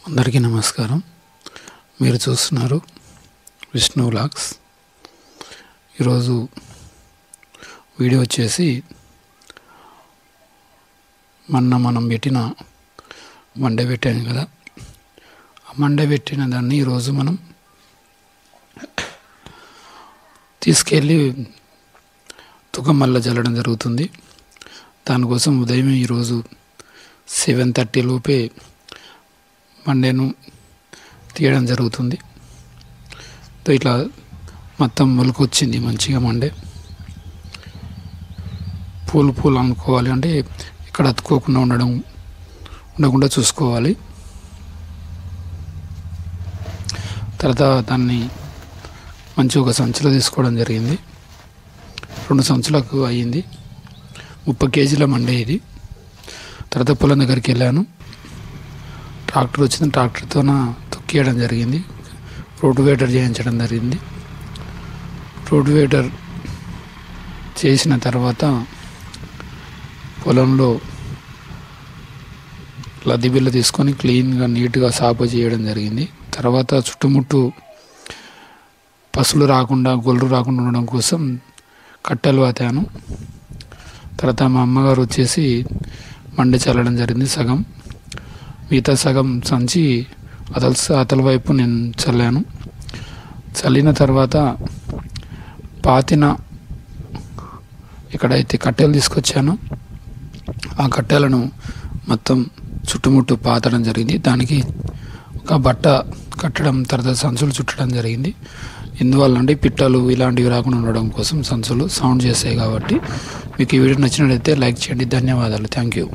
అందరికీ నమస్కారం. మీరు చూస్తున్నారు విష్ణు వ్లాగ్స్. ఈరోజు వీడియో వచ్చేసి మనం పెట్టిన మండే పెట్టాను కదా, ఆ మండే పెట్టిన దాన్ని ఈరోజు మనం తీసుకెళ్ళి తుకమల్ల జల్లడం జరుగుతుంది. దానికోసం ఉదయం ఈరోజు 7:30 లోపే మండేను తీయడం జరుగుతుంది. ఇట్లా మొత్తం మొలక వచ్చింది మంచిగా. మండే పూలు అనుకోవాలి, అంటే ఇక్కడ అతుక్కోకుండా ఉండకుండా చూసుకోవాలి. తర్వాత దాన్ని మంచిగా ఒక సంచిలో తీసుకోవడం జరిగింది. 2 సంచులకు అయ్యింది. 30 కేజీల మండే ఇది. తర్వాత పొలం దగ్గరికి వెళ్ళాను. ట్రాక్టర్ వచ్చింది, ట్రాక్టర్తో తొక్కియడం జరిగింది. రోటివేటర్ చేయించడం జరిగింది. రోటివేటర్ చేసిన తర్వాత పొలంలో లద్ది బిల్ల తీసుకొని క్లీన్గా నీట్గా సాపు చేయడం జరిగింది. తర్వాత చుట్టుముట్టు పసులు రాకుండా గొల్లు రాకుండా ఉండడం కోసం కట్టెలు పాతాను. తర్వాత మా అమ్మగారు వచ్చేసి మండే చల్లడం జరిగింది. సగం, మిగతా సగం సంచి అతల వైపు నేను చల్లాను. చల్లిన తర్వాత పాతిన ఎక్కడైతే కట్టెలు తీసుకొచ్చానో ఆ కట్టెలను మొత్తం చుట్టుముట్టు పాతడం జరిగింది. దానికి ఒక బట్ట కట్టడం, తర్వాత సంచులు చుట్టడం జరిగింది. ఎందువల్ల అంటే పిట్టలు ఇలాంటివి రాకుండా ఉండడం కోసం. సంచులు సౌండ్ చేస్తాయి కాబట్టి. మీకు ఈ వీడియో నచ్చినట్లయితే లైక్ చేయండి. ధన్యవాదాలు. Thank you.